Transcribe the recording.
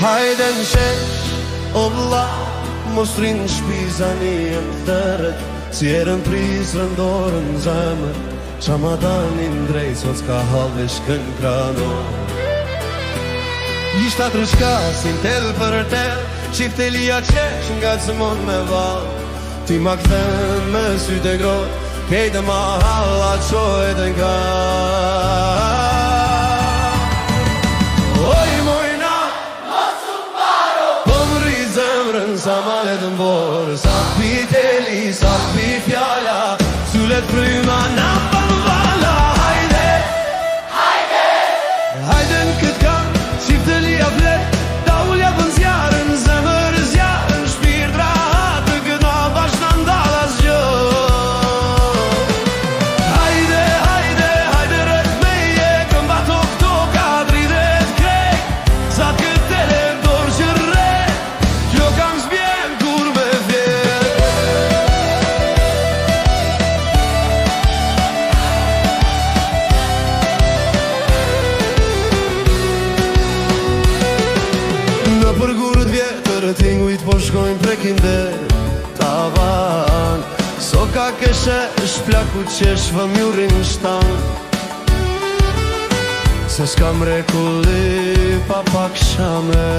Hajde në shesh, o vlla, mos rinë shpizani e më thërët, si erën pris rëndorën zemër, qa ma danin drejt, sot s'ka halve shkën krano. Ishta të rëshka, si tel për tel, qiftelia qesh nga të zëmon me val, ti ma këthen me sytë e grot, kejtë ma halla qojtë nga. Oj mojna, mos u paro, po më rritë zemrën sa malet në borë, sa piteli, sa pi fjalla, sulet pryma na përvala. Hajde, hajde, hajde në këtë kam, qiftelia flet, da ullja për zjarën, zemër zjarën, shpirt rahat, të këta bashkë në ndala zgjo. Hajde, hajde, hajde rët meje, këmba tok, adridet krejt, sa të këtë televdor që rret, kjo kam zbjen kur me vjet. Në përgurët vjetër tingujt po shkojnë prekin der tavan, so ka keshe shplaku qesh vëmjurin shtan, se s'kam rekulli pa pak shame.